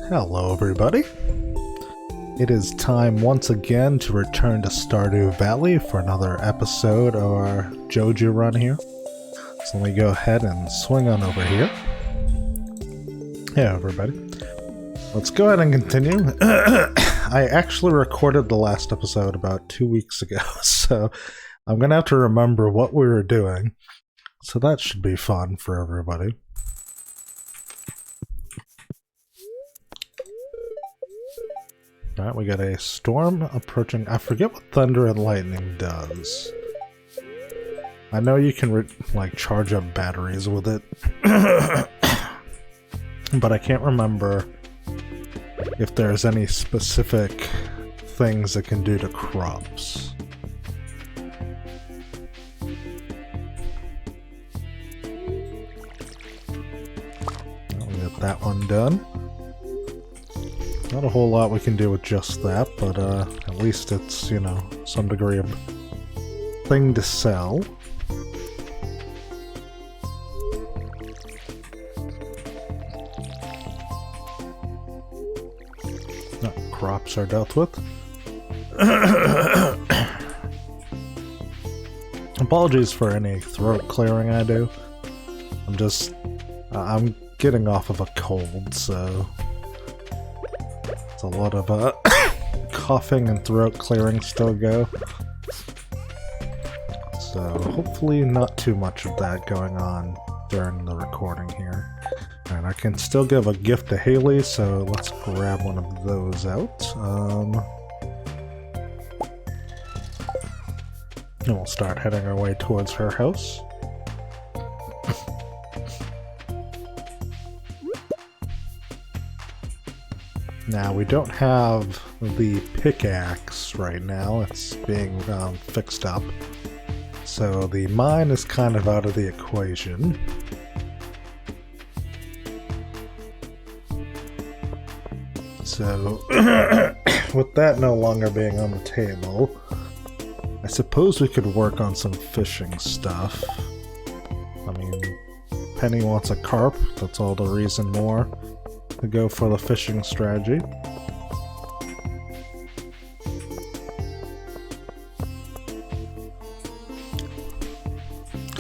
Hello everybody. It is time once again to return to Stardew Valley for another episode of our Jojo run here. So let me go ahead and swing on over here. Hey everybody. Let's go ahead and continue. I actually recorded the last episode about 2 weeks ago, so I'm gonna have to remember what we were doing. So that should be fun for everybody. Alright, we got a storm approaching. I forget what thunder and lightning does. I know you can charge up batteries with it, but I can't remember if there's any specific things it can do to crops. We'll get that one done. Not a whole lot we can do with just that, but at least it's, you know, some degree of thing to sell. No, crops are dealt with. Apologies for any throat clearing I do. I'm getting off of a cold, so a lot of coughing and throat clearing still go. So hopefully not too much of that going on during the recording here. And I can still give a gift to Haley, so let's grab one of those out. And we'll start heading our way towards her house. Now, we don't have the pickaxe right now, it's being fixed up, so the mine is kind of out of the equation. So, with that no longer being on the table, I suppose we could work on some fishing stuff. I mean, Penny wants a carp, that's all the reason more to go for the fishing strategy.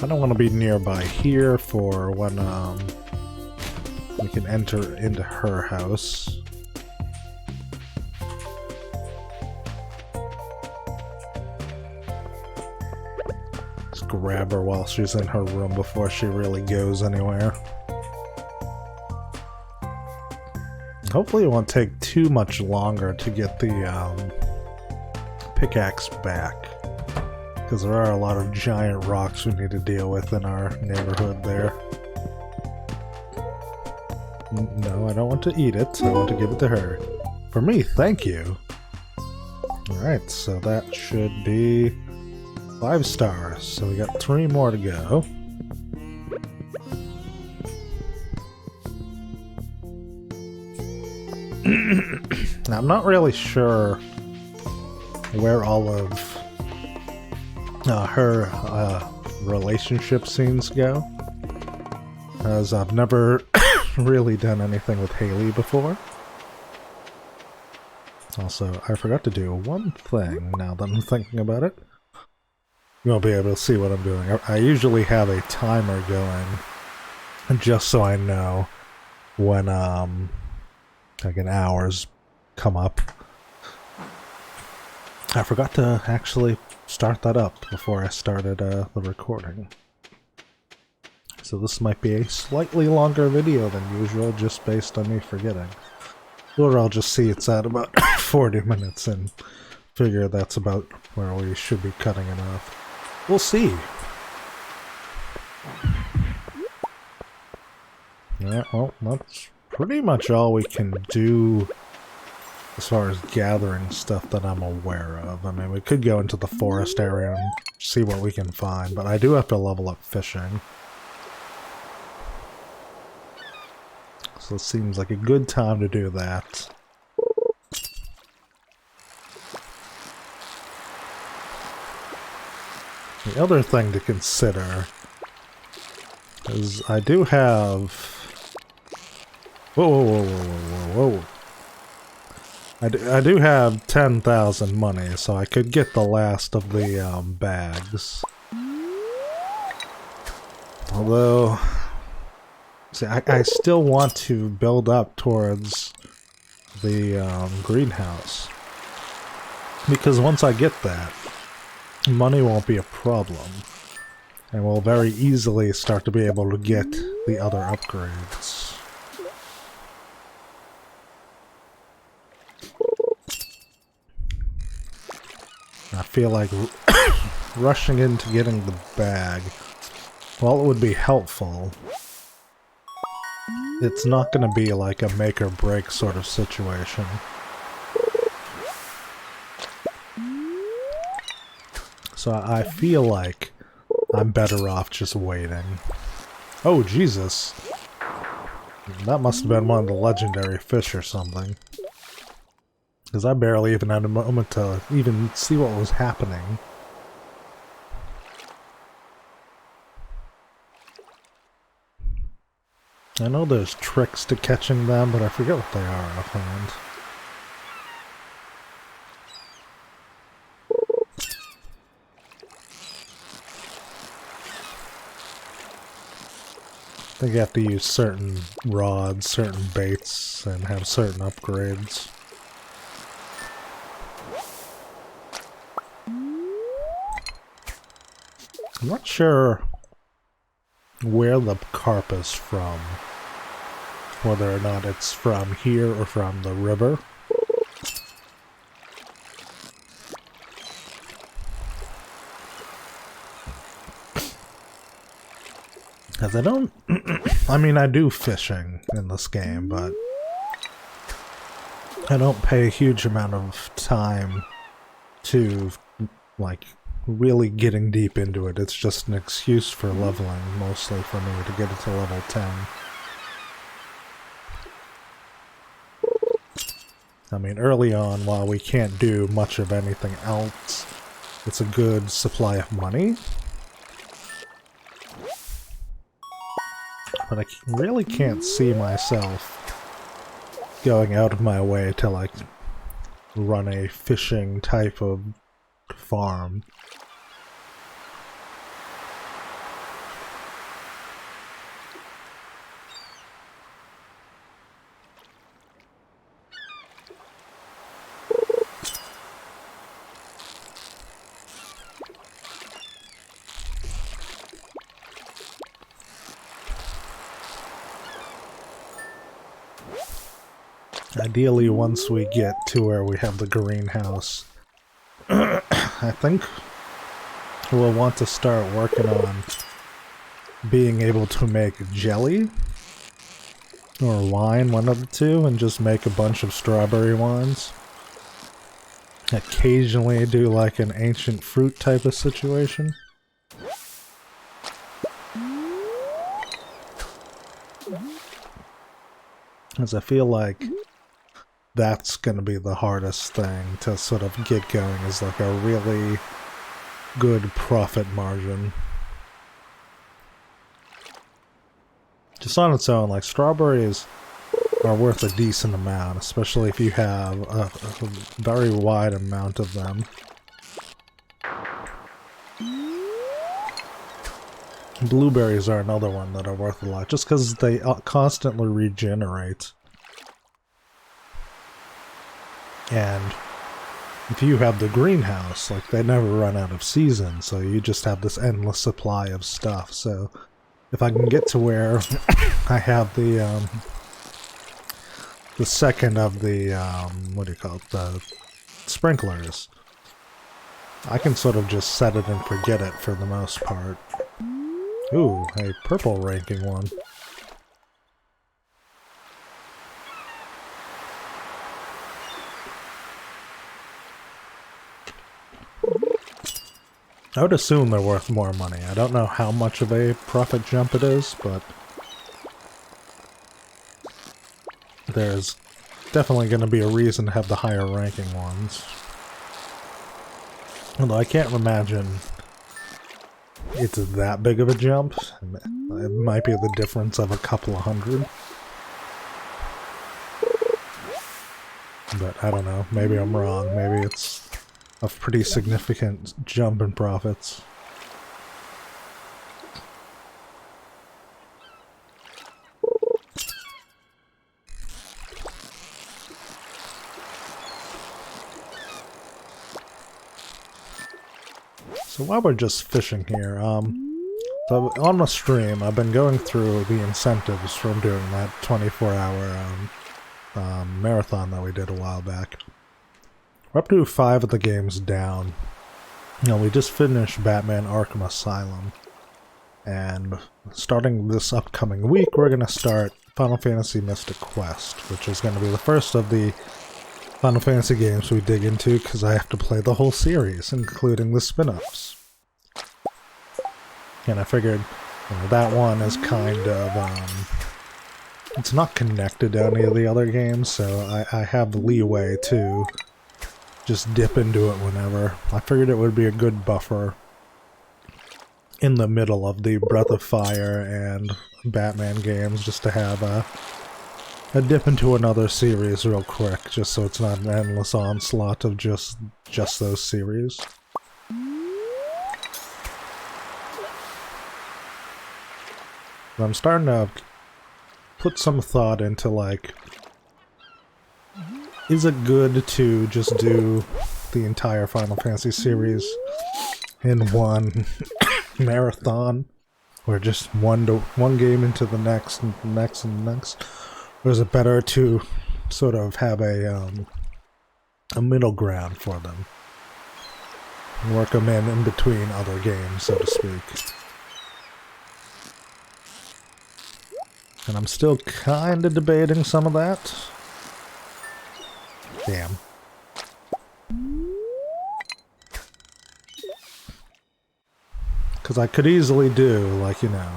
I don't want to be nearby here for when we can enter into her house. Just grab her while she's in her room before she really goes anywhere. Hopefully it won't take too much longer to get the pickaxe back, because there are a lot of giant rocks we need to deal with in our neighborhood there. No, I don't want to eat it, I want to give it to her. For me, thank you! Alright, so that should be 5 stars, so we got 3 more to go. Now, I'm not really sure where all of her relationship scenes go, as I've never really done anything with Haley before. Also, I forgot to do one thing now that I'm thinking about it. You won't be able to see what I'm doing. I usually have a timer going, just so I know when like an hour's come up. I forgot to actually start that up before I started the recording. So this might be a slightly longer video than usual, just based on me forgetting. Or I'll just see it's at about 40 minutes and figure that's about where we should be cutting it off. We'll see. Yeah, well, that's pretty much all we can do as far as gathering stuff that I'm aware of. I mean, we could go into the forest area and see what we can find, but I do have to level up fishing. So it seems like a good time to do that. The other thing to consider is I do have... Whoa, whoa, whoa, whoa, whoa, whoa, whoa. I do have 10,000 money, so I could get the last of the bags. Although, see, I still want to build up towards the greenhouse. Because once I get that, money won't be a problem. And we'll very easily start to be able to get the other upgrades. I feel like rushing into getting the bag, while it would be helpful, it's not going to be like a make or break sort of situation. So I feel like I'm better off just waiting. Oh, Jesus. That must have been one of the legendary fish or something. Because I barely even had a moment to even see what was happening. I know there's tricks to catching them, but I forget what they are offhand. I think you have to use certain rods, certain baits, and have certain upgrades. I'm not sure where the carp is from. Whether or not it's from here or from the river. Because I don't... I mean, I do fishing in this game, but I don't pay a huge amount of time to, like, really getting deep into it. It's just an excuse for leveling, mostly for me, to get it to level 10. I mean, early on, while we can't do much of anything else, it's a good supply of money. But I really can't see myself going out of my way to, like, run a fishing type of farm. Ideally, once we get to where we have the greenhouse, I think we'll want to start working on being able to make jelly or wine, one of the two, and just make a bunch of strawberry wines. Occasionally do like an ancient fruit type of situation. As I feel like that's going to be the hardest thing to sort of get going, is like a really good profit margin. Just on its own, like, strawberries are worth a decent amount, especially if you have a very wide amount of them. Blueberries are another one that are worth a lot, just because they constantly regenerate. And if you have the greenhouse, like, they never run out of season, so you just have this endless supply of stuff. So if I can get to where I have the second of the, what do you call it, the sprinklers, I can sort of just set it and forget it for the most part. Ooh, a purple ranking one. I would assume they're worth more money. I don't know how much of a profit jump it is, but there's definitely going to be a reason to have the higher ranking ones. Although I can't imagine it's that big of a jump. It might be the difference of a couple of hundred. But I don't know, maybe I'm wrong. Maybe it's a pretty significant jump in profits. So while we're just fishing here, so on my stream, I've been going through the incentives from doing that 24-hour marathon that we did a while back. We're up to 5 of the games down. You know, we just finished Batman Arkham Asylum. And starting this upcoming week, we're going to start Final Fantasy Mystic Quest, which is going to be the first of the Final Fantasy games we dig into, because I have to play the whole series, including the spin-offs. And I figured, you know, that one is kind of, it's not connected to any of the other games, so I have the leeway to just dip into it whenever. I figured it would be a good buffer in the middle of the Breath of Fire and Batman games, just to have a dip into another series real quick, just so it's not an endless onslaught of just those series. I'm starting to put some thought into, like, is it good to just do the entire Final Fantasy series in one marathon, or just one game into the next and the next and the next? Or is it better to sort of have a middle ground for them? Work them in between other games, so to speak. And I'm still kind of debating some of that. Damn. Because I could easily do, like, you know,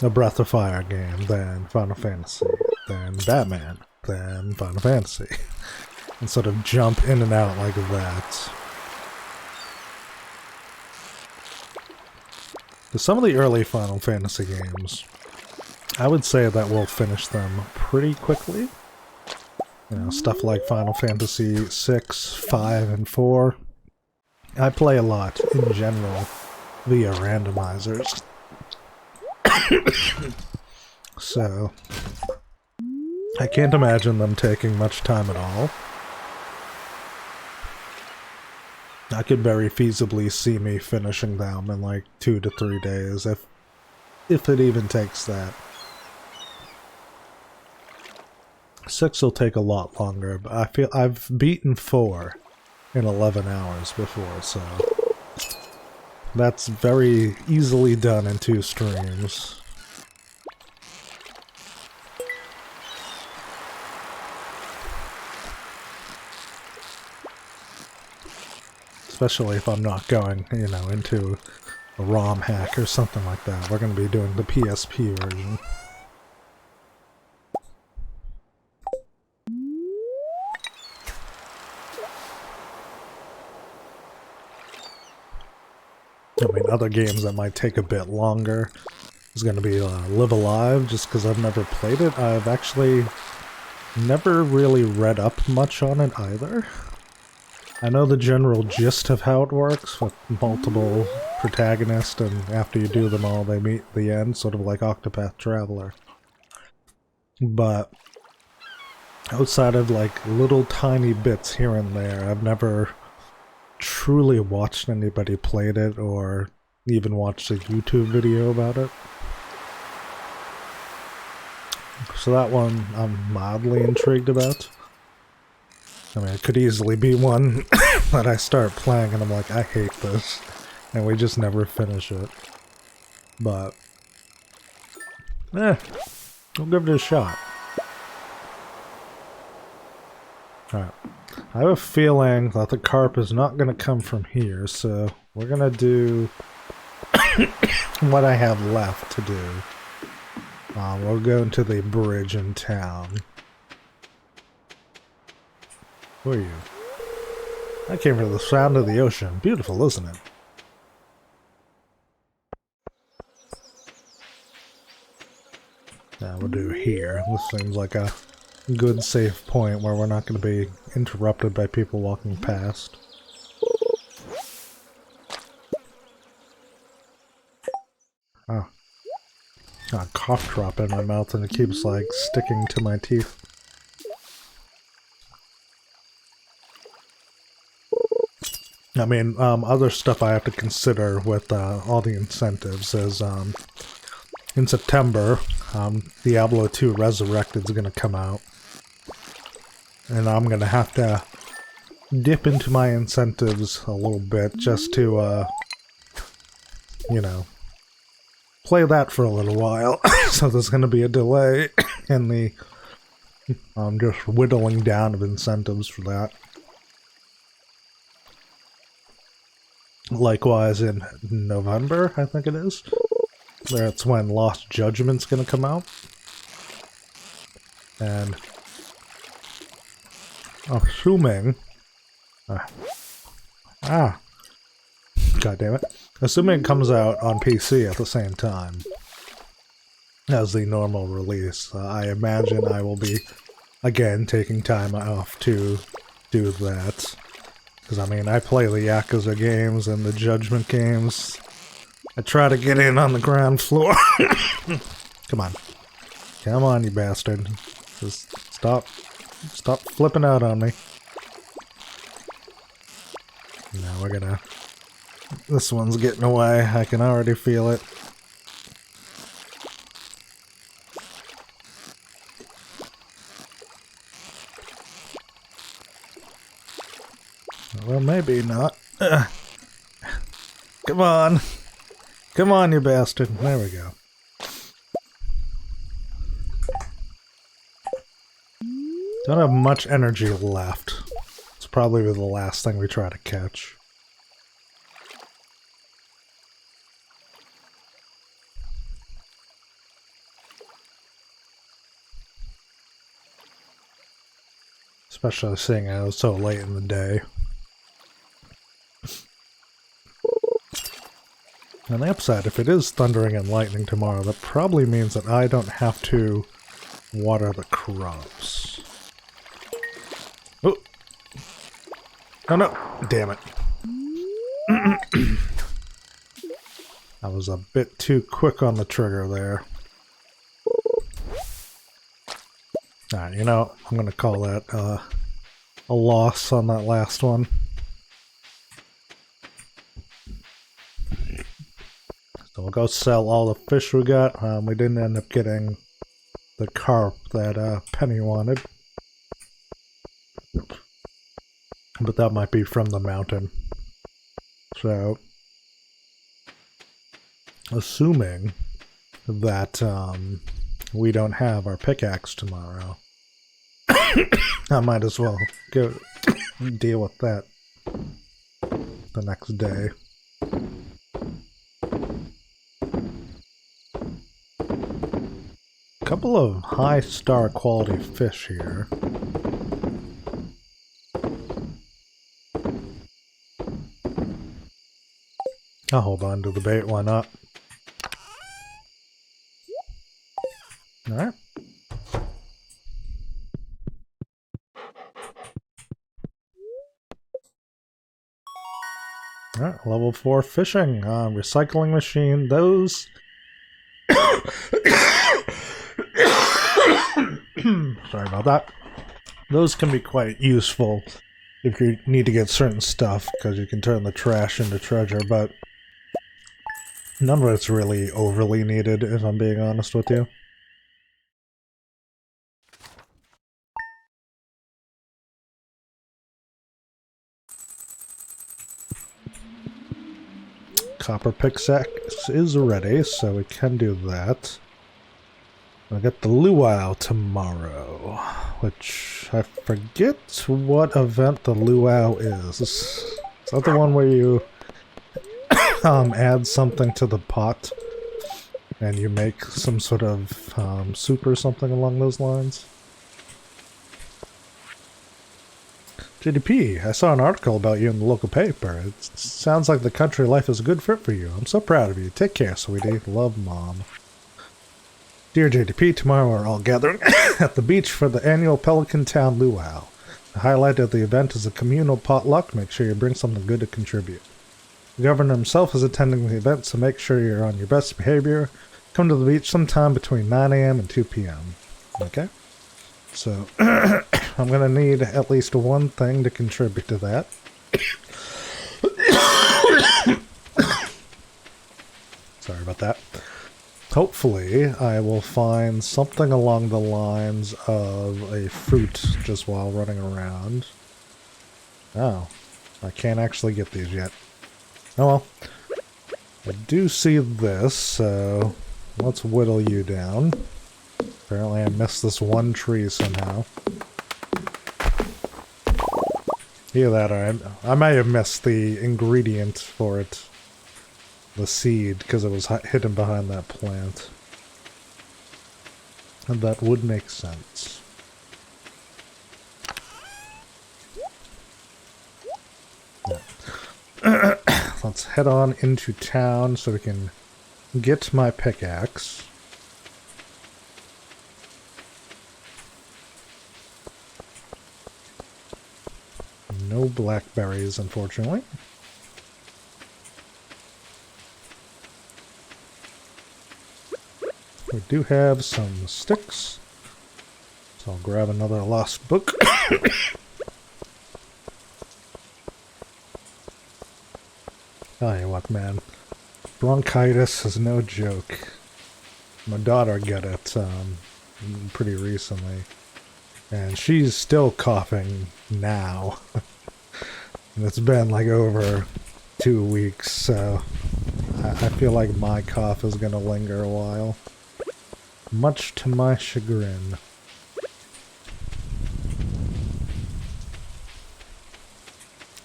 a Breath of Fire game, then Final Fantasy, then Batman, then Final Fantasy. And sort of jump in and out like that. To some of the early Final Fantasy games, I would say that we'll finish them pretty quickly. You know, stuff like Final Fantasy 6, 5, and 4. I play a lot, in general, via randomizers. So, I can't imagine them taking much time at all. I could very feasibly see me finishing them in like 2 to 3 days, if it even takes that. 6 will take a lot longer, but I feel I've beaten 4 in 11 hours before, so that's very easily done in 2 streams. Especially if I'm not going, you know, into a ROM hack or something like that. We're going to be doing the PSP version. I mean, other games that might take a bit longer is going to be Live Alive, just because I've never played it. I've actually never really read up much on it either. I know the general gist of how it works, with multiple protagonists, and after you do them all, they meet the end, sort of like Octopath Traveler. But outside of like little tiny bits here and there, I've never truly watched anybody played it, or even watched a YouTube video about it. So that one I'm mildly intrigued about. I mean, it could easily be one that I start playing and I'm like, I hate this, and we just never finish it. But, we'll give it a shot. Alright. I have a feeling that the carp is not going to come from here, so we're going to do what I have left to do. We'll go into the bridge in town. Who are you? I came for the sound of the ocean. Beautiful, isn't it? Now we'll do here. This seems like a good safe point where we're not going to be interrupted by people walking past. Oh. Got a cough drop in my mouth and it keeps like sticking to my teeth. I mean, other stuff I have to consider with all the incentives is in September, Diablo 2 Resurrected is going to come out. And I'm going to have to dip into my incentives a little bit just to, you know, play that for a little while. So there's going to be a delay in the just whittling down of incentives for that. Likewise in November, I think it is. That's when Lost Judgment's gonna come out. And assuming God damn it. Assuming it comes out on PC at the same time as the normal release, I imagine I will be again taking time off to do that. Because, I mean, I play the Yakuza games and the Judgment games. I try to get in on the ground floor. Come on. Come on, you bastard. Just stop flipping out on me. Now we're gonna... This one's getting away. I can already feel it. Well, maybe not. Come on. Come on, you bastard. There we go. Don't have much energy left. It's probably the last thing we try to catch. Especially seeing it was so late in the day. On the upside, if it is thundering and lightning tomorrow, that probably means that I don't have to water the crops. Oh! Oh no! Damn it. I was a bit too quick on the trigger there. Alright, you know, I'm gonna call that a loss on that last one. So we'll go sell all the fish we got. We didn't end up getting the carp that Penny wanted. But that might be from the mountain. So, assuming that we don't have our pickaxe tomorrow, I might as well go deal with that the next day. Couple of high star quality fish here. I'll hold on to the bait, why not? Alright. Alright, level 4 fishing. Recycling machine, those... Sorry about that. Those can be quite useful if you need to get certain stuff, because you can turn the trash into treasure, but none of it's really overly needed, if I'm being honest with you. Copper pickaxe is ready, so we can do that. I'll get the Luau tomorrow, which I forget what event the Luau is. Is that the one where you add something to the pot and you make some sort of soup or something along those lines? JDP, I saw an article about you in the local paper. It sounds like the country life is a good fit for you. I'm so proud of you. Take care, sweetie. Love, Mom. Dear JDP, tomorrow we're all gathering at the beach for the annual Pelican Town Luau. The highlight of the event is a communal potluck. Make sure you bring something good to contribute. The governor himself is attending the event, so make sure you're on your best behavior. Come to the beach sometime between 9 a.m. and 2 p.m. Okay? So, I'm going to need at least one thing to contribute to that. Sorry about that. Hopefully, I will find something along the lines of a fruit just while running around. Oh, I can't actually get these yet. Oh well. I do see this, so let's whittle you down. Apparently I missed this one tree somehow. Either that or I may have missed the ingredient for it. The seed, because it was hidden behind that plant. And that would make sense. Yeah. Let's head on into town so we can get my pickaxe. No blackberries, unfortunately. We do have some sticks, so I'll grab another lost book. Tell you what, man, bronchitis is no joke. My daughter got it pretty recently, and she's still coughing now. And it's been like over 2 weeks, so I feel like my cough is gonna linger a while. Much to my chagrin.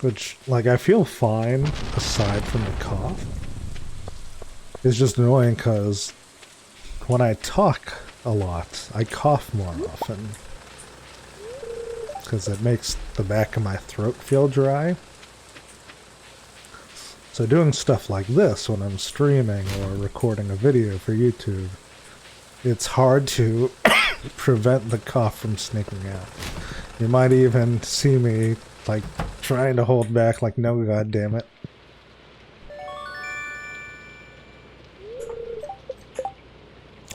Which, like, I feel fine aside from the cough. It's just annoying because when I talk a lot, I cough more often. Because it makes the back of my throat feel dry. So doing stuff like this when I'm streaming or recording a video for YouTube, it's hard to prevent the cough from sneaking out. You might even see me, like, trying to hold back, like, no, goddammit.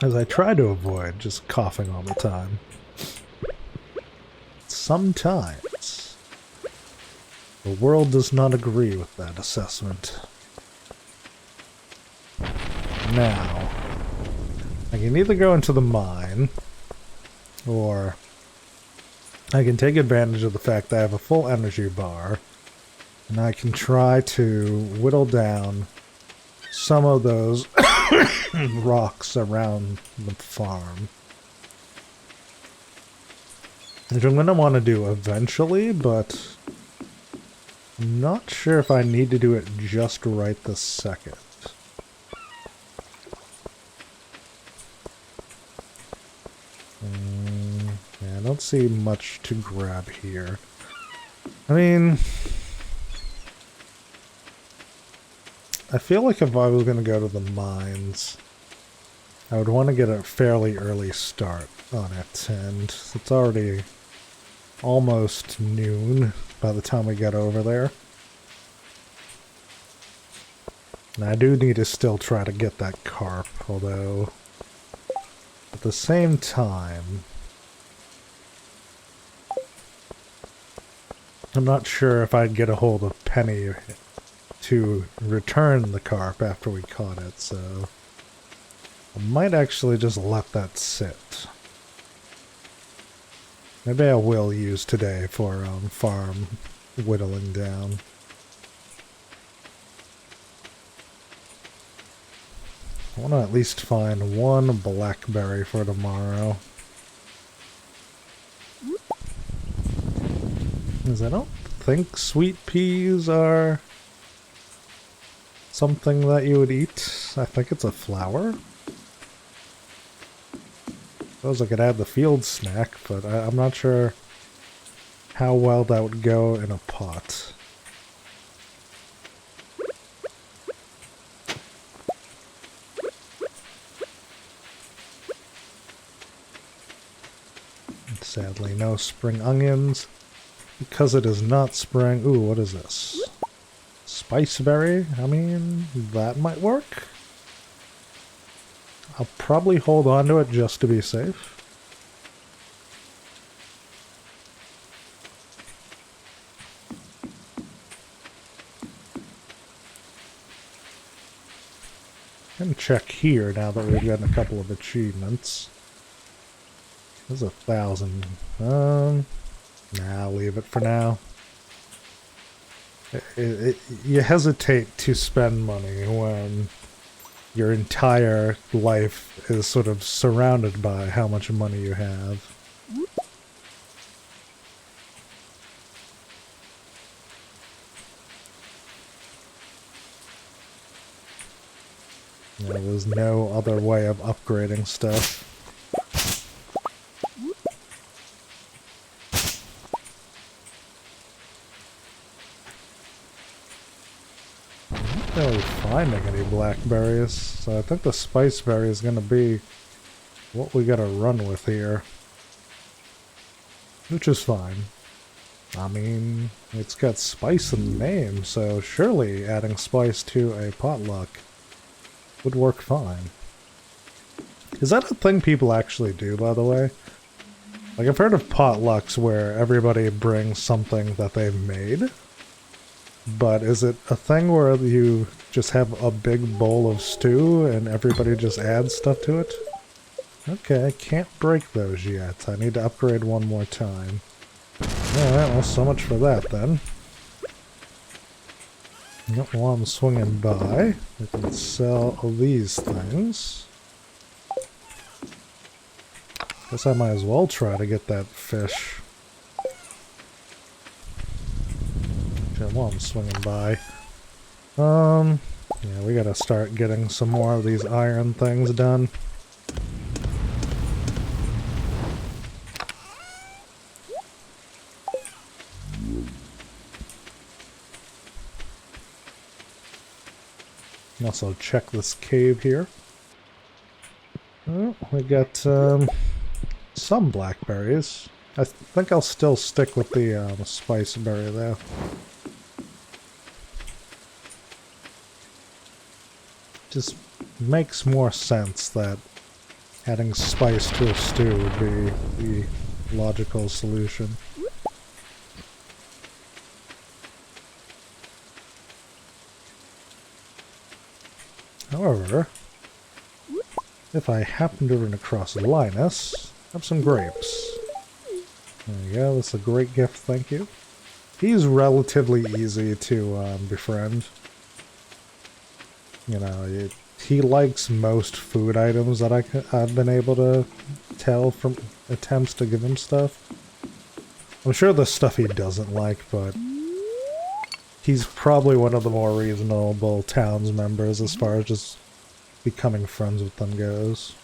As I try to avoid just coughing all the time. Sometimes the world does not agree with that assessment. Now, I can either go into the mine, or I can take advantage of the fact that I have a full energy bar, and I can try to whittle down some of those rocks around the farm. Which I'm going to want to do eventually, but I'm not sure if I need to do it just right this second. Yeah, I don't see much to grab here. I mean, I feel like if I was going to go to the mines, I would want to get a fairly early start on it, and it's already almost noon by the time we get over there. And I do need to still try to get that carp, although at the same time, I'm not sure if I'd get a hold of Penny to return the carp after we caught it, so I might actually just let that sit. Maybe I will use today for farm whittling down. I want to at least find one blackberry for tomorrow. Because I don't think sweet peas are something that you would eat. I think it's a flower. Suppose I could add the field snack, but I'm not sure how well that would go in a pot. Sadly, no spring onions. Because it is not spring... Ooh, what is this? Spiceberry? I mean, that might work. I'll probably hold on to it just to be safe. And check here now that we've gotten a couple of achievements. There's 1,000. Nah, leave it for now. You hesitate to spend money when your entire life is sort of surrounded by how much money you have. There's no other way of upgrading stuff. I'm not really finding any blackberries, so I think the spiceberry is going to be what we gotta run with here. Which is fine. I mean, it's got spice in the name, so surely adding spice to a potluck would work fine. Is that a thing people actually do, by the way? Like, I've heard of potlucks where everybody brings something that they've made, but is it a thing where you just have a big bowl of stew and everybody just adds stuff to it? Okay, I can't break those yet. I need to upgrade one more time. Alright, well, so much for that, then. While I'm swinging by, I can sell these things. Guess I might as well try to get that fish. Okay, while I'm swinging by. Yeah, we gotta start getting some more of these iron things done. Also check this cave here. Oh, we got some blackberries. I think I'll still stick with the spiceberry though. Just makes more sense that adding spice to a stew would be the logical solution. However, if I happen to run across Linus, have some grapes. There you go, that's a great gift, thank you. He's relatively easy to befriend. You know, he likes most food items that I've been able to tell from attempts to give him stuff. I'm sure there's stuff he doesn't like, but he's probably one of the more reasonable towns members as far as just becoming friends with them goes.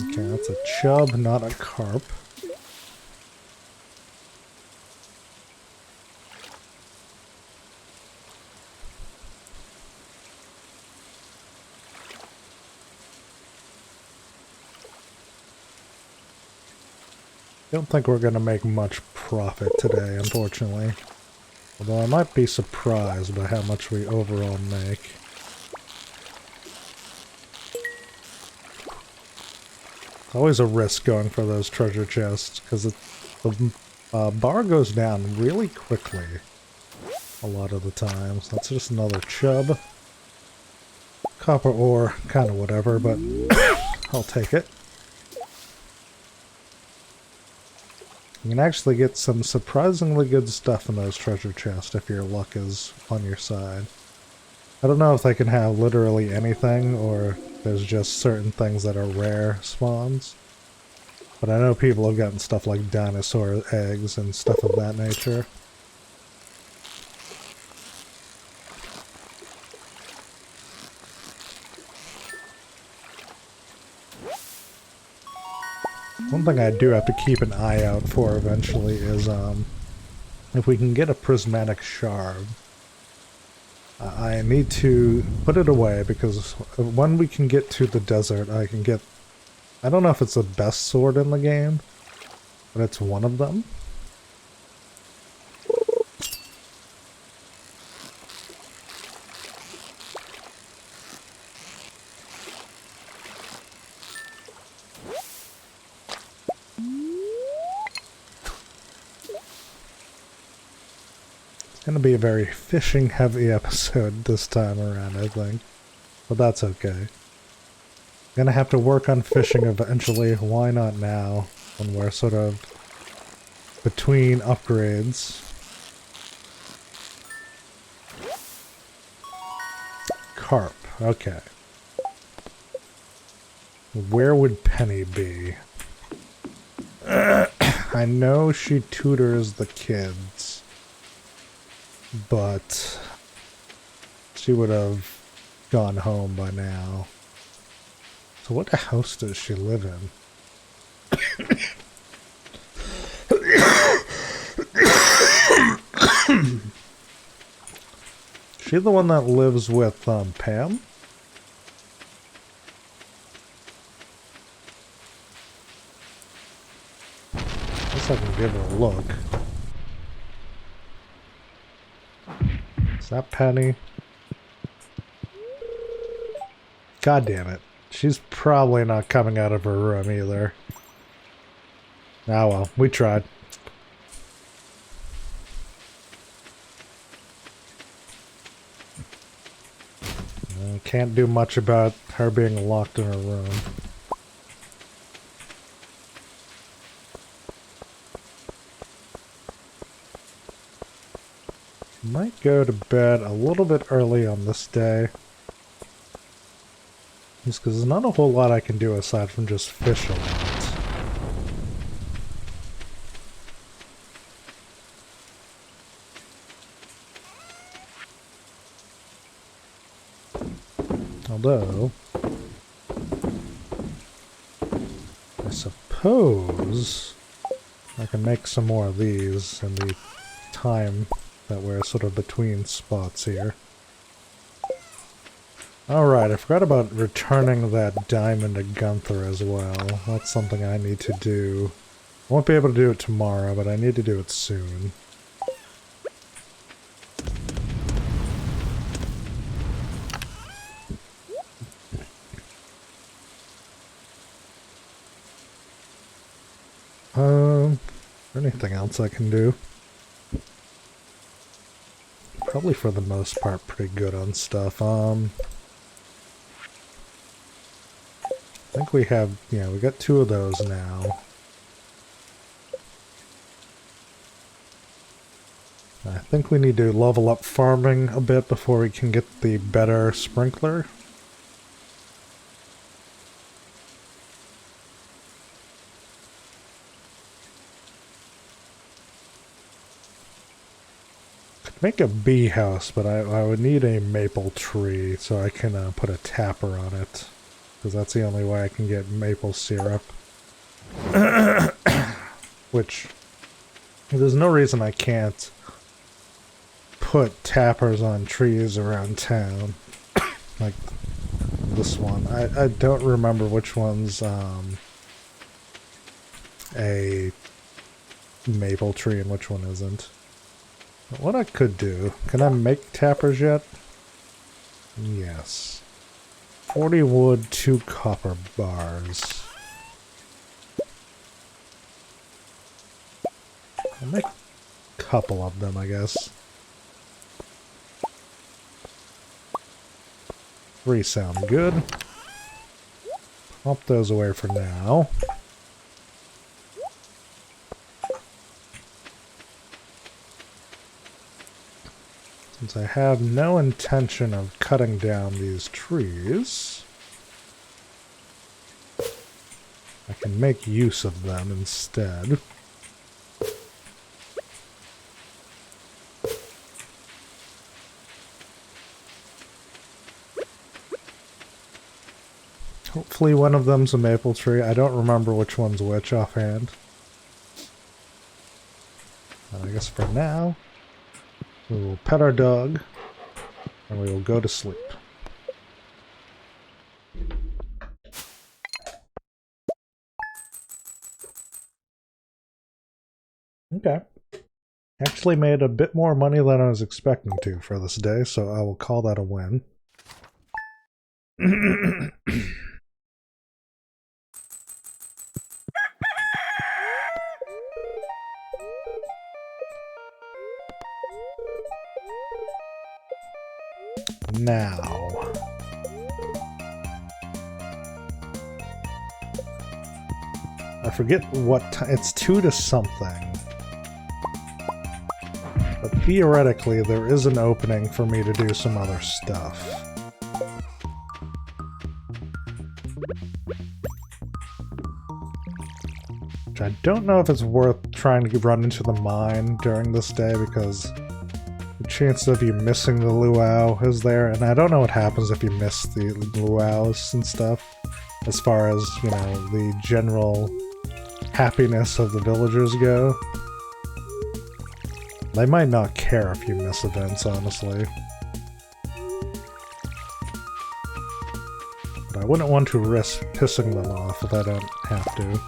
Okay, that's a chub, not a carp. Don't think we're going to make much profit today, unfortunately. Although I might be surprised by how much we overall make. It's always a risk going for those treasure chests, because the bar goes down really quickly a lot of the times. That's just another chub. Copper ore, kind of whatever, but I'll take it. You can actually get some surprisingly good stuff in those treasure chests if your luck is on your side. I don't know if they can have literally anything, or there's just certain things that are rare spawns. But I know people have gotten stuff like dinosaur eggs and stuff of that nature. One thing I do have to keep an eye out for eventually is if we can get a prismatic shard. I need to put it away because when we can get to the desert, I can get... I don't know if it's the best sword in the game, but it's one of them. It's going to be a very fishing-heavy episode this time around, I think. But that's okay. Gonna have to work on fishing eventually. Why not now, when we're sort of between upgrades? Carp, okay. Where would Penny be? I know she tutors the kids, but she would have gone home by now. So what house does she live in? She the one that lives with Pam? Guess I can give her a look. Is that Penny? God damn it. She's probably not coming out of her room either. Ah well, we tried. Can't do much about her being locked in her room. Might go to bed a little bit early on this day. Just because there's not a whole lot I can do aside from just fish a lot. Although, I suppose I can make some more of these in the time that we're sort of between spots here. Alright, I forgot about returning that diamond to Gunther as well. That's something I need to do. I won't be able to do it tomorrow, but I need to do it soon. Anything else I can do? Probably for the most part pretty good on stuff. I think we have, yeah, we got 2 of those now. I think we need to level up farming a bit before we can get the better sprinkler. Could make a bee house, but I would need a maple tree so I can put a tapper on it. Because that's the only way I can get maple syrup. Which, there's no reason I can't put tappers on trees around town. Like this one. I don't remember which one's a maple tree and which one isn't. But what I could do, can I make tappers yet? Yes. 40 wood, 2 copper bars. I'll make a couple of them, I guess. 3 sound good. Pop those away for now. Since I have no intention of cutting down these trees, I can make use of them instead. Hopefully one of them's a maple tree. I don't remember which one's which offhand. And I guess for now, we will pet our dog, and we will go to sleep. Okay. Actually made a bit more money than I was expecting to for this day, so I will call that a win. Now, I forget what time. It's 2 to something. But theoretically, there is an opening for me to do some other stuff. Which I don't know if it's worth trying to run into the mine during this day, because the chance of you missing the luau is there, and I don't know what happens if you miss the luau's and stuff, as far as, you know, the general happiness of the villagers go. They might not care if you miss events, honestly. But I wouldn't want to risk pissing them off if I don't have to.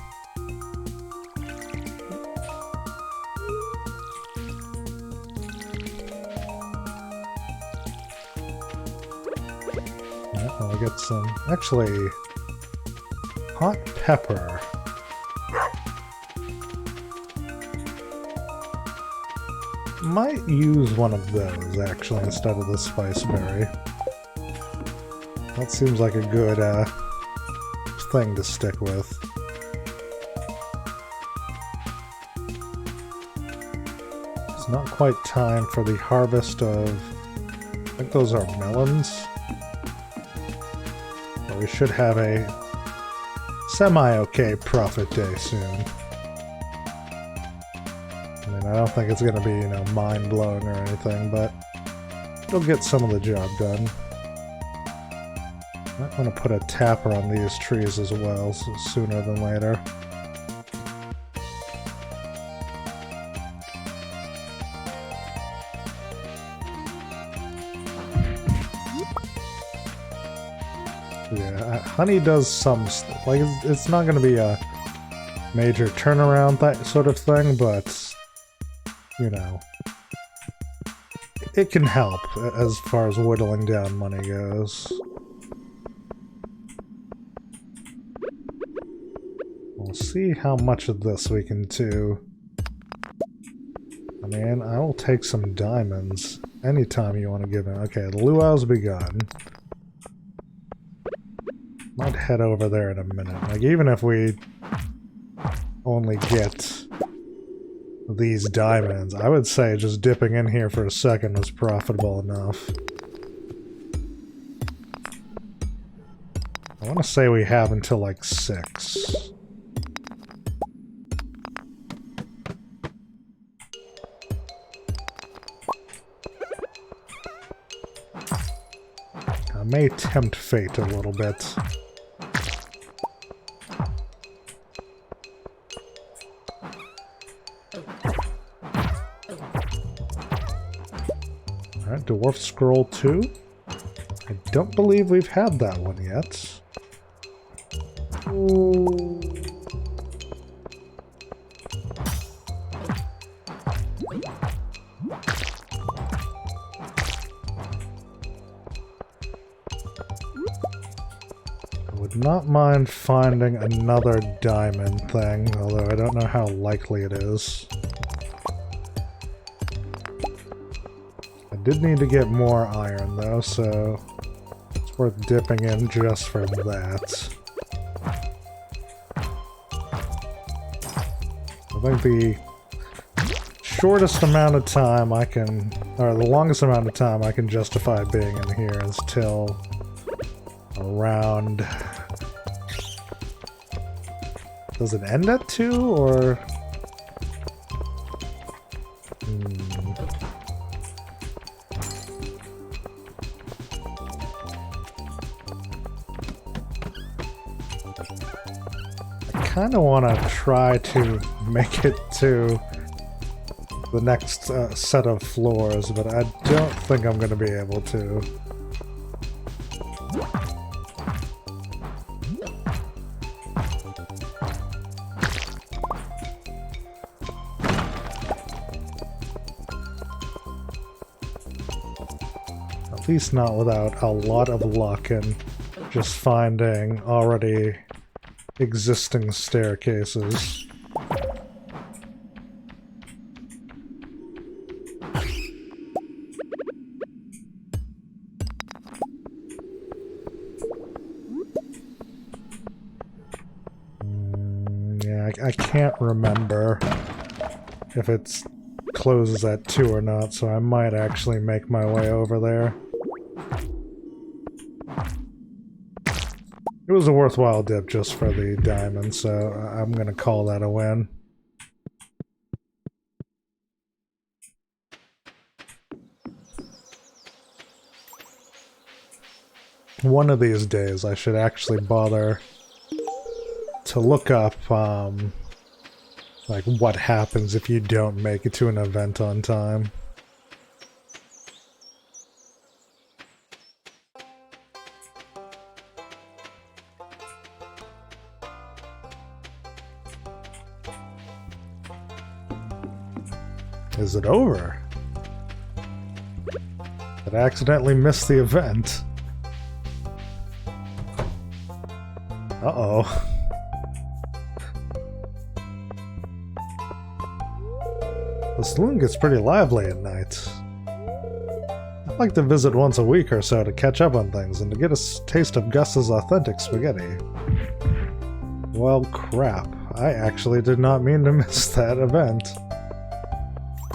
I'll get some, actually, hot pepper. Might use one of those, actually, instead of the spice berry. That seems like a good thing to stick with. It's not quite time for the harvest of, I think those are melons. But we should have a semi-okay profit day soon. I don't think it's going to be, you know, mind-blowing or anything, but it'll get some of the job done. I want to put a tapper on these trees as well, so sooner than later. Yeah, honey does some stuff. Like, it's not going to be a major turnaround sort of thing, but you know, it can help as far as whittling down money goes. We'll see how much of this we can do. I mean, I will take some diamonds anytime you want to give me. Okay, the luau's begun. Might head over there in a minute. Like, even if we only get these diamonds, I would say just dipping in here for a second was profitable enough. I want to say we have until like 6. I may tempt fate a little bit. Alright, Dwarf Scroll 2. I don't believe we've had that one yet. I would not mind finding another diamond thing, although I don't know how likely it is. I did need to get more iron though, so it's worth dipping in just for that. I think the shortest amount of time I can, or the longest amount of time I can justify being in here is till around... Does it end at 2, or... kind of want to try to make it to the next set of floors, but I don't think I'm going to be able to. At least not without a lot of luck and just finding already existing staircases. Yeah, I can't remember if it closes at 2 or not, so I might actually make my way over there. It was a worthwhile dip just for the diamond, so I'm gonna call that a win. One of these days I should actually bother to look up, like, what happens if you don't make it to an event on time. Is it over? Did I accidentally miss the event? Uh-oh. The saloon gets pretty lively at night. I'd like to visit once a week or so to catch up on things and to get a taste of Gus's authentic spaghetti. Well, crap. I actually did not mean to miss that event.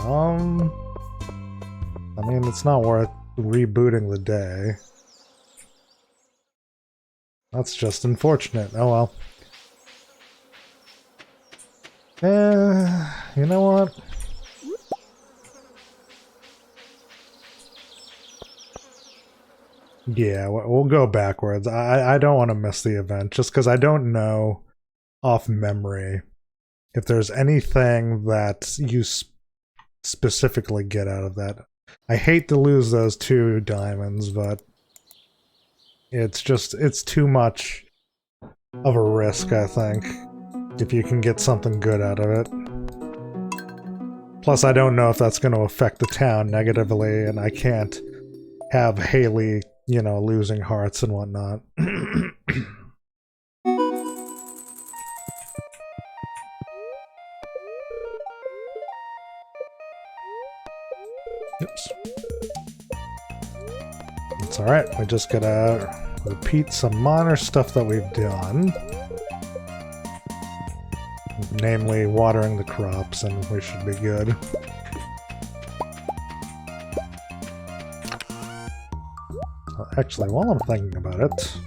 I mean, it's not worth rebooting the day. That's just unfortunate. Oh well. You know what? Yeah, we'll go backwards. I don't want to miss the event, just because I don't know off memory if there's anything that you specifically get out of that. I hate to lose those 2 diamonds, but it's too much of a risk, I think, if you can get something good out of it. Plus, I don't know if that's going to affect the town negatively, and I can't have Haley, you know, losing hearts and whatnot. Oops. It's alright, we just gotta repeat some minor stuff that we've done. Namely, watering the crops, and we should be good. Actually, while I'm thinking about it...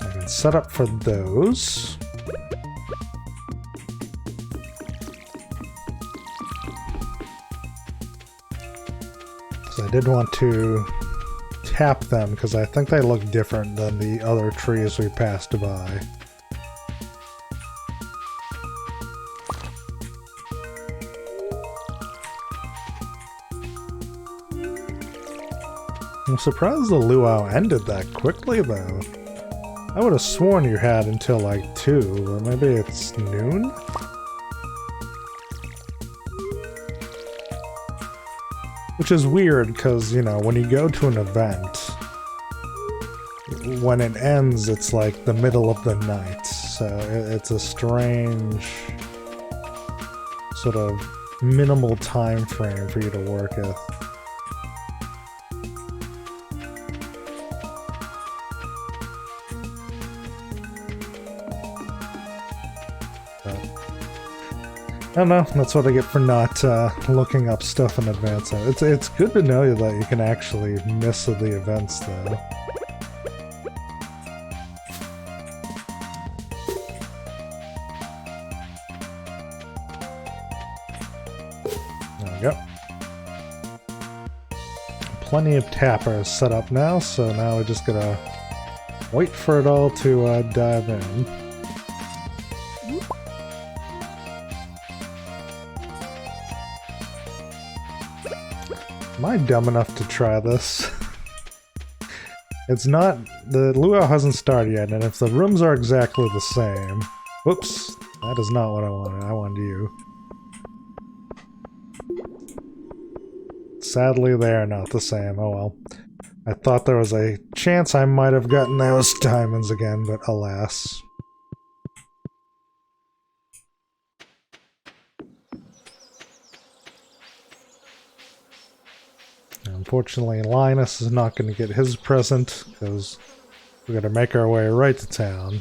I can set up for those. So I did want to tap them, because I think they look different than the other trees we passed by. I'm surprised the luau ended that quickly, though. I would have sworn you had until like 2, or maybe it's noon? Which is weird, because, you know, when you go to an event, when it ends, it's like the middle of the night, so it's a strange sort of minimal time frame for you to work with. I don't know, that's what I get for not looking up stuff in advance. It's good to know that you can actually miss the events, though. There we go. plenty of tappers set up now, so now we're just gonna wait for it all to dive in. Am I dumb enough to try this? It's not... The luau hasn't started yet, and if the rooms are exactly the same... Whoops! That is not what I wanted. I wanted you. Sadly, they are not the same. Oh well. I thought there was a chance I might have gotten those diamonds again, but alas. Unfortunately, Linus is not going to get his present, because we're going to make our way right to town.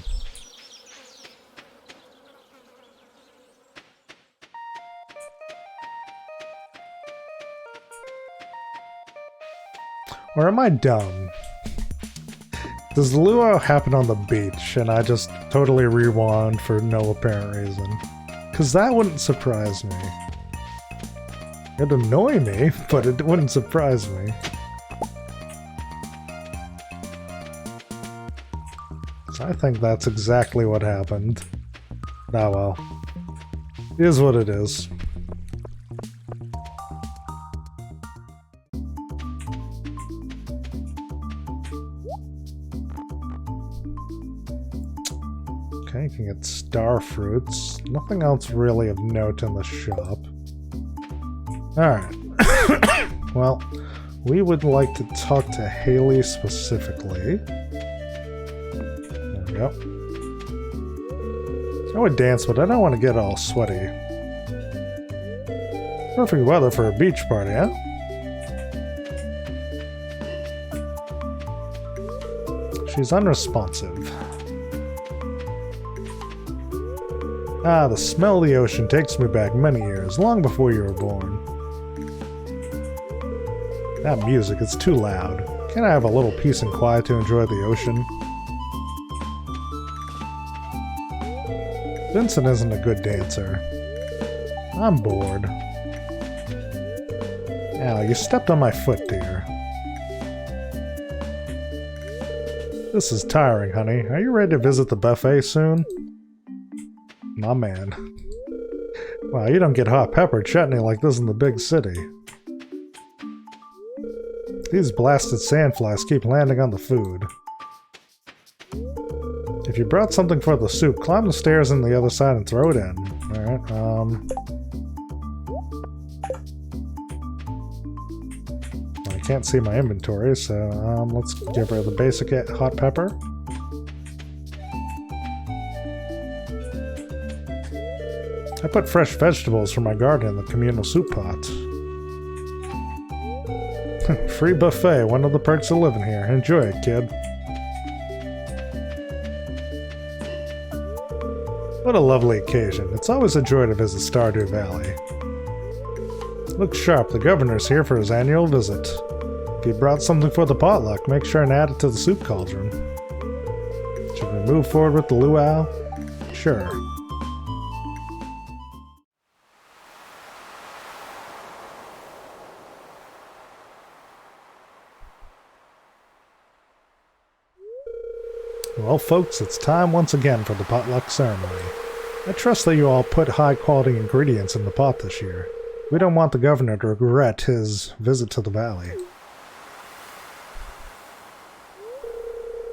Or am I dumb? Does the luau happen on the beach, and I just totally rewound for no apparent reason? Because that wouldn't surprise me. It'd annoy me, but it wouldn't surprise me. So I think that's exactly what happened. Ah well. It is what it is. Okay, you can get star fruits. Nothing else really of note in the shop. Alright. Well, we would like to talk to Haley specifically. There we go. I would dance, but I don't want to get all sweaty. Perfect weather for a beach party, huh? She's unresponsive. Ah, the smell of the ocean takes me back many years, long before you were born. That music is too loud. Can't I have a little peace and quiet to enjoy the ocean? Vincent isn't a good dancer. I'm bored. Ow, you stepped on my foot, dear. This is tiring, honey. Are you ready to visit the buffet soon? My man. Wow, you don't get hot pepper chutney like this in the big city. These blasted sandflies keep landing on the food. If you brought something for the soup, climb the stairs on the other side and throw it in. Alright, I can't see my inventory, so let's give her the basic hot pepper. I put fresh vegetables from my garden in the communal soup pot. Free buffet, one of the perks of living here. Enjoy it, kid. What a lovely occasion. It's always a joy to visit Stardew Valley. Look sharp, the governor's here for his annual visit. If you brought something for the potluck, make sure and add it to the soup cauldron. Should we move forward with the luau? Sure. Well, folks, it's time once again for the potluck ceremony. I trust that you all put high-quality ingredients in the pot this year. We don't want the governor to regret his visit to the valley.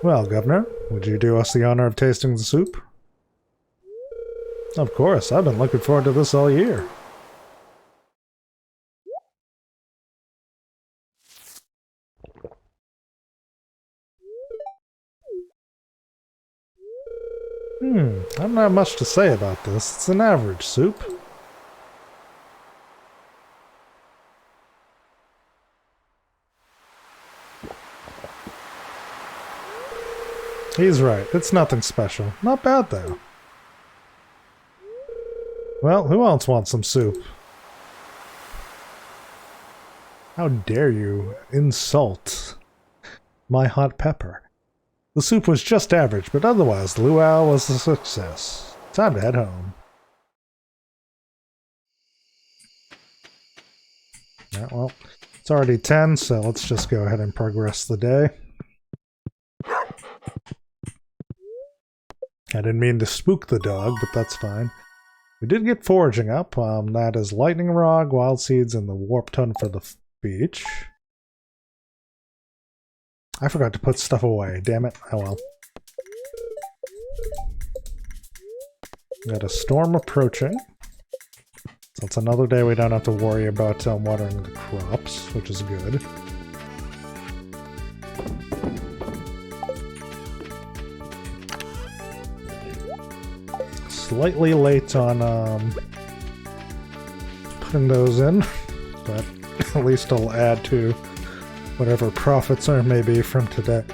Well, Governor, would you do us the honor of tasting the soup? Of course, I've been looking forward to this all year. I don't have much to say about this. It's an average soup. He's right. It's nothing special. Not bad, though. Well, who else wants some soup? How dare you insult my hot pepper? The soup was just average, but otherwise the luau was a success. Time to head home. Yeah, well, It's already 10, so let's just go ahead and progress the day. I didn't mean to spook the dog, but that's fine. We did get foraging up. That is lightning rod, wild seeds, and the warp ton for the beach. I forgot to put stuff away. Damn it. Oh well. Got a storm approaching. So it's another day we don't have to worry about watering the crops, which is good. Slightly late on putting those in, but at least I'll add to whatever profits there may be from today.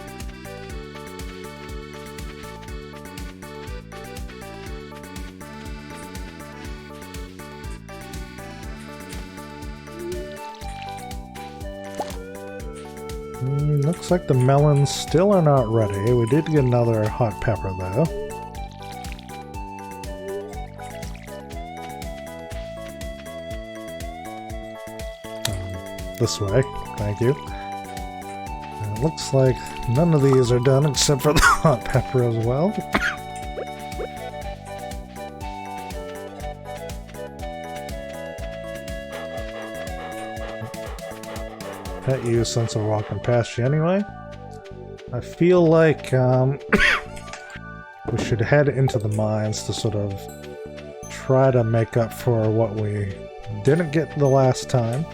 Looks like the melons still are not ready. We did get another hot pepper though. This way, thank you. It looks like none of these are done except for the hot pepper as well. Pet you since I'm walking past you anyway. I feel like we should head into the mines to sort of try to make up for what we didn't get the last time.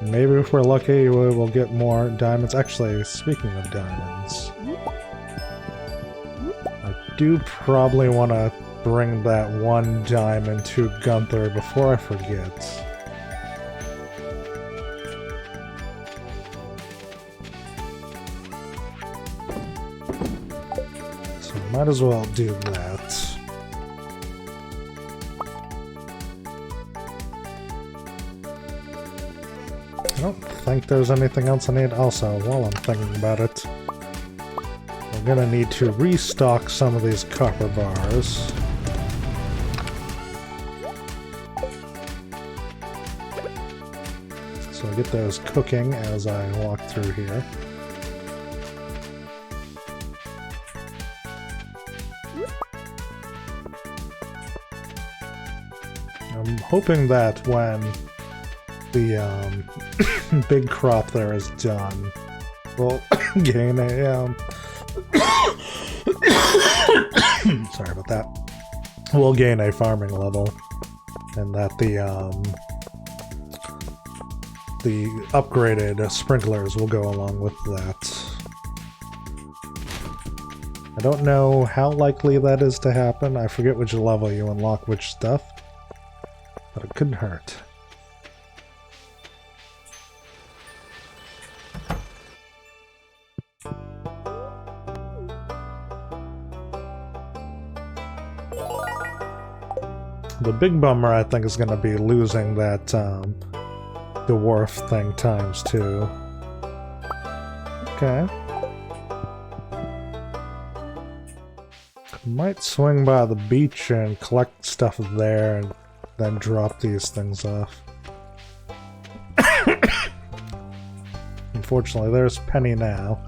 Maybe if we're lucky, we will get more diamonds. Actually, speaking of diamonds, I do probably want to bring that one diamond to Gunther before I forget. So might as well do that. I don't think there's anything else I need. Also, while I'm thinking about it, we're gonna need to restock some of these copper bars. So I get those cooking as I walk through here. I'm hoping that when the big crop there is done, we'll gain a sorry about that. We'll gain a farming level, and that the upgraded sprinklers will go along with that. I don't know how likely that is to happen. I forget which level you unlock which stuff, but it couldn't hurt. The big bummer, I think, is going to be losing that dwarf thing ×2. Okay. Might swing by the beach and collect stuff there and then drop these things off. Unfortunately, there's Penny now.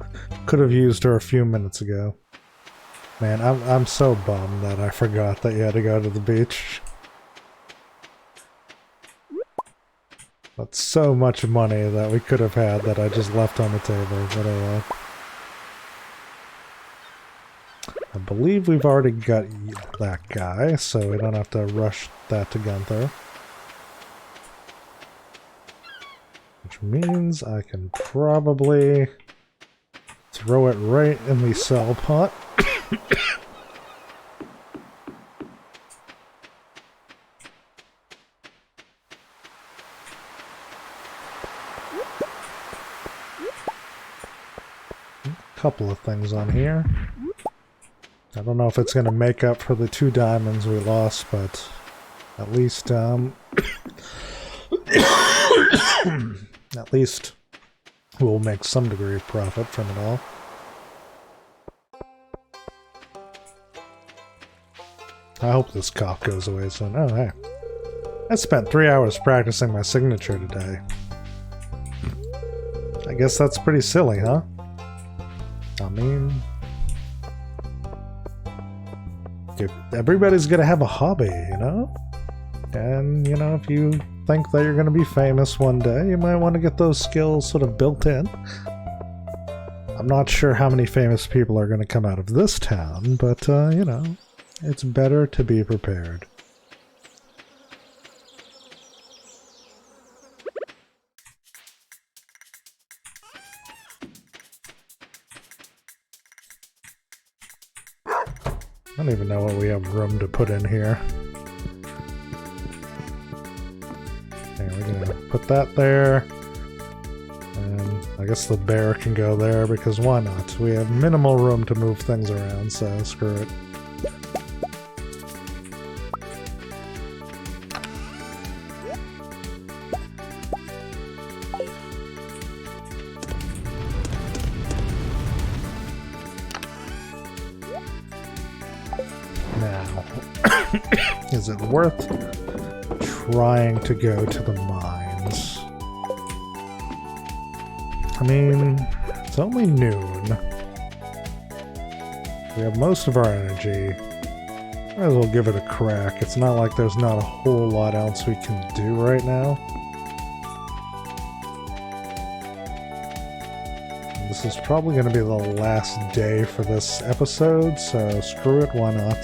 Could have used her a few minutes ago. Man, I'm so bummed that I forgot that you had to go to the beach. That's so much money that we could have had that I just left on the table, but oh well. I believe we've already got that guy, so we don't have to rush that to Gunther. Which means I can probably throw it right in the sell pot. Couple of things on here. I don't know if it's going to make up for the 2 diamonds we lost, but at least at least we'll make some degree of profit from it all. I hope this cough goes away soon. Oh, hey. I spent 3 hours practicing my signature today. guess that's pretty silly, huh? I mean, everybody's gonna have a hobby, you know? And, you know, if you think that you're gonna be famous one day, you might want to get those skills sort of built in. I'm not sure how many famous people are gonna come out of this town, but, you know, it's better to be prepared. I don't even know what we have room to put in here. Okay, we're gonna put that there. And I guess the bear can go there, because why not? We have minimal room to move things around, so screw it. Now, is it worth trying to go to the mines? I mean, it's only noon. We have most of our energy. Might as well give it a crack. It's not like there's not a whole lot else we can do right now. This is probably going to be the last day for this episode, so screw it, why not?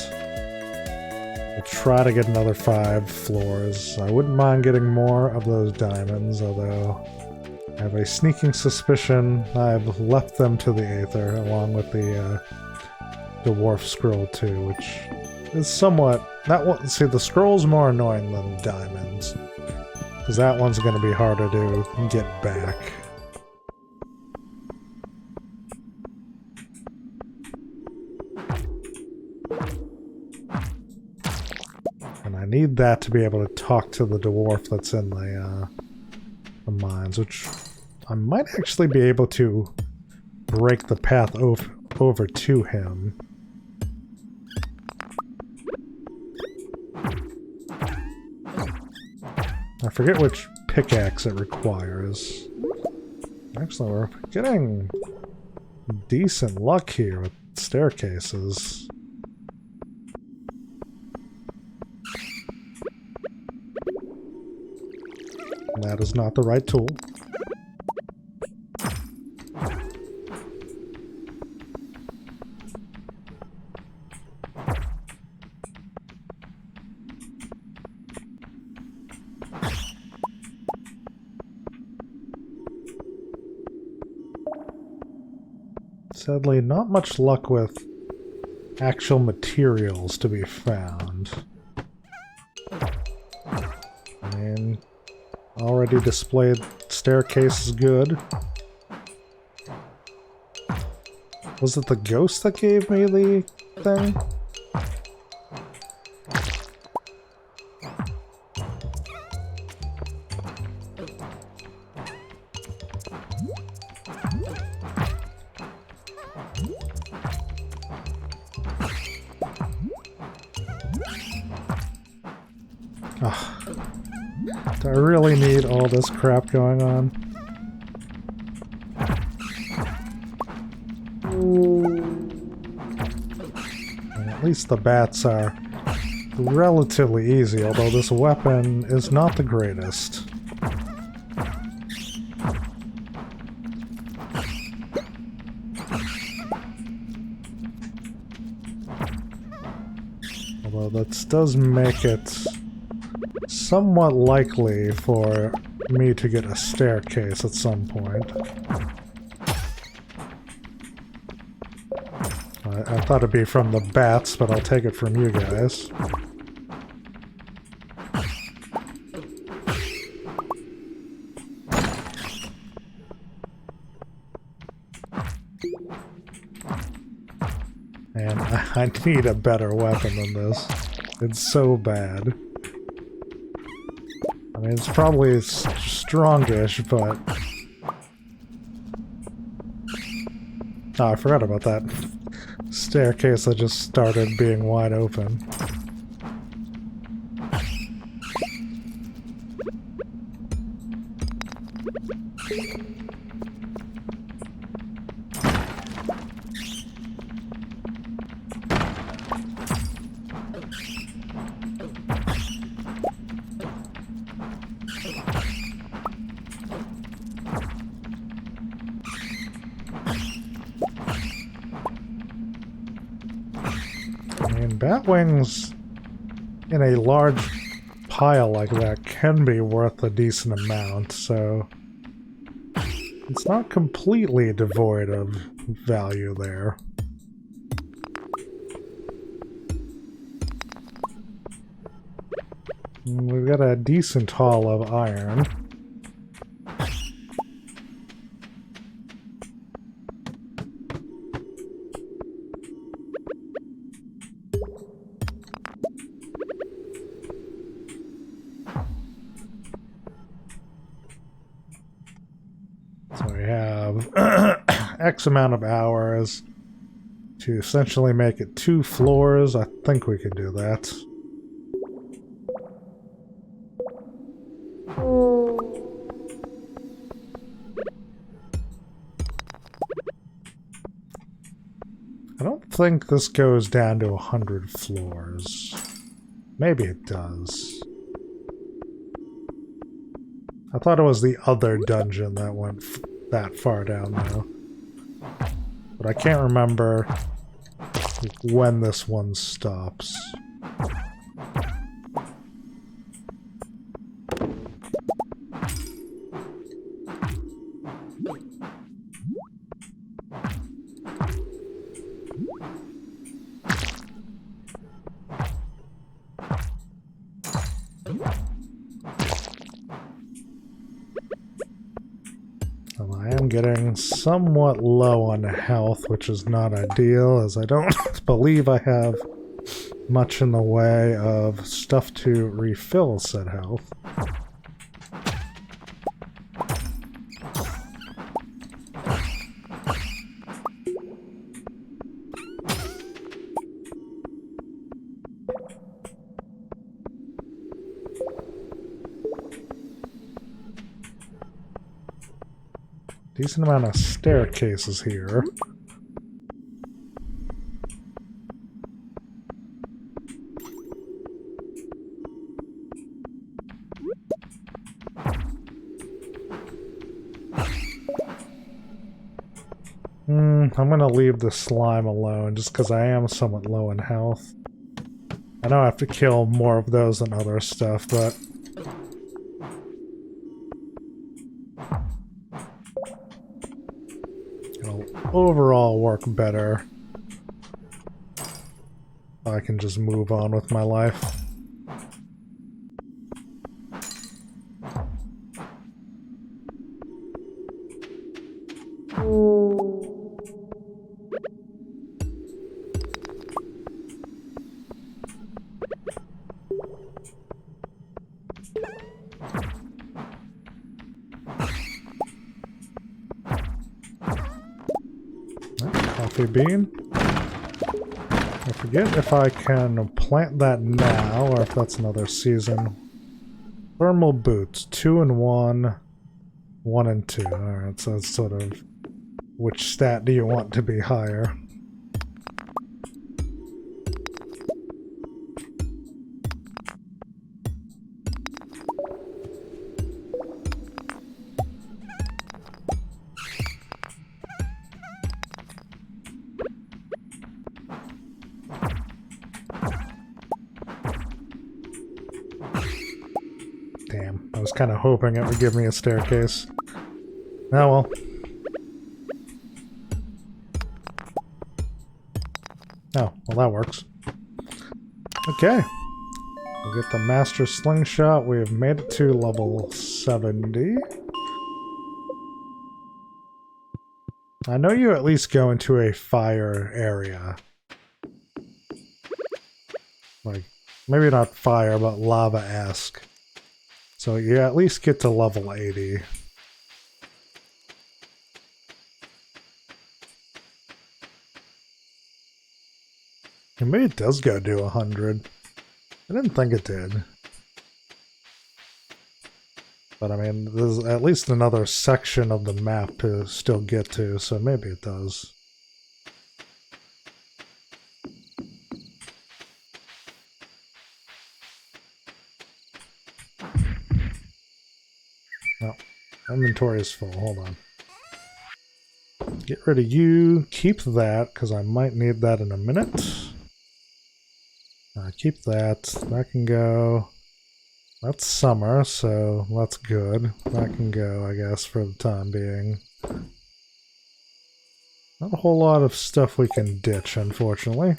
We'll try to get another 5 floors. I wouldn't mind getting more of those diamonds, although I have a sneaking suspicion I've left them to the Aether, along with the dwarf scroll too, which is somewhat... that one, see, the scroll's more annoying than diamonds, because that one's going to be harder to get back. And I need that to be able to talk to the dwarf that's in the mines, which I might actually be able to break the path over to him. I forget which pickaxe it requires. Actually, we're getting decent luck here with staircases. That is not the right tool. Sadly, not much luck with actual materials to be found. I mean, already displayed staircase is good. Was it the ghost that gave me the thing? Do I really need all this crap going on? And at least the bats are relatively easy, although this weapon is not the greatest. Although that does make it somewhat likely for me to get a staircase at some point. I thought it'd be from the bats, but I'll take it from you guys. And I need a better weapon than this. It's so bad. I mean, it's probably strongish, but... Oh, I forgot about that staircase that just started being wide open. mean, bat wings in a large pile like that can be worth a decent amount, so it's not completely devoid of value there. And we've got a decent haul of iron. So we have X amount of hours to essentially make it 2 floors. I think we can do that. I don't think this goes down to 100 floors. Maybe it does. I thought it was the other dungeon that went that far down, though. But I can't remember when this one stops. I am getting somewhat low on health, which is not ideal, as I don't believe I have much in the way of stuff to refill said health. Decent amount of staircases here. I'm gonna leave the slime alone just because I am somewhat low in health. I know I have to kill more of those than other stuff, but it'll overall work better if I can just move on with my life. Coffee bean. I forget if I can plant that now or if that's another season. Thermal boots, 2 and 1, 1 and 2. Alright, so it's sort of which stat do you want to be higher? Damn, I was kind of hoping it would give me a staircase. Oh well. Oh, well that works. Okay. We get the Master Slingshot. We have made it to level 70. I know you at least go into a fire area. Like, maybe not fire, but lava-esque. So you at least get to level 80. And maybe it does go to 100. I didn't think it did. But I mean, there's at least another section of the map to still get to, so maybe it does. Oh, inventory is full. Hold on. Get rid of you. Keep that, because I might need that in a minute. keep that. That can go. That's summer, so that's good. That can go, I guess, for the time being. Not a whole lot of stuff we can ditch, unfortunately.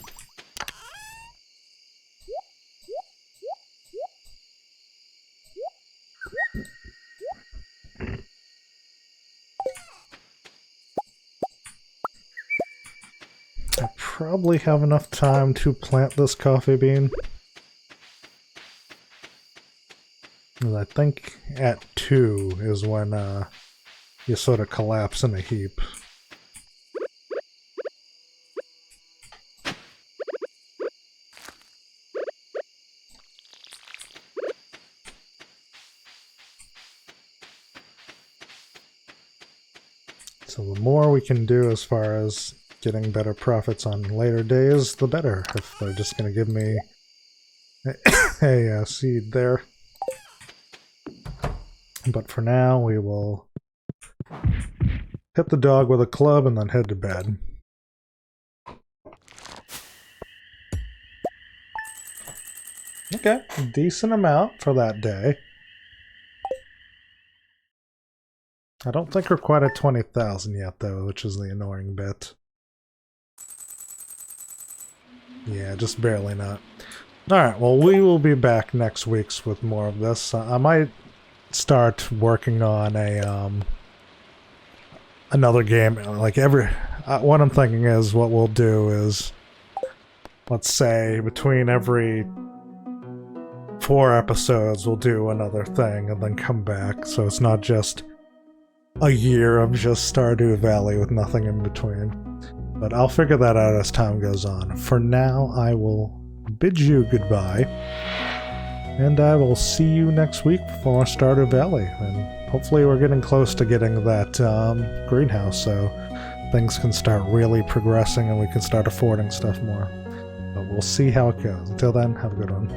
I probably have enough time to plant this coffee bean. I think at 2 is when you sort of collapse in a heap. So the more we can do as far as getting better profits on later days, the better. If they're just going to give me a seed there. But for now, we will hit the dog with a club and then head to bed. Okay, decent amount for that day. I don't think we're quite at 20,000 yet, though, which is the annoying bit. Yeah, just barely not. Alright, well, we will be back next week with more of this. I might start working on a another game. Like what I'm thinking is what we'll do is, let's say, between every 4 episodes, we'll do another thing and then come back. So it's not just a year of just Stardew Valley with nothing in between. But I'll figure that out as time goes on. For now, I will bid you goodbye, and I will see you next week for Stardew Valley. And hopefully we're getting close to getting that greenhouse, so things can start really progressing and we can start affording stuff more. But we'll see how it goes. Until then, have a good one.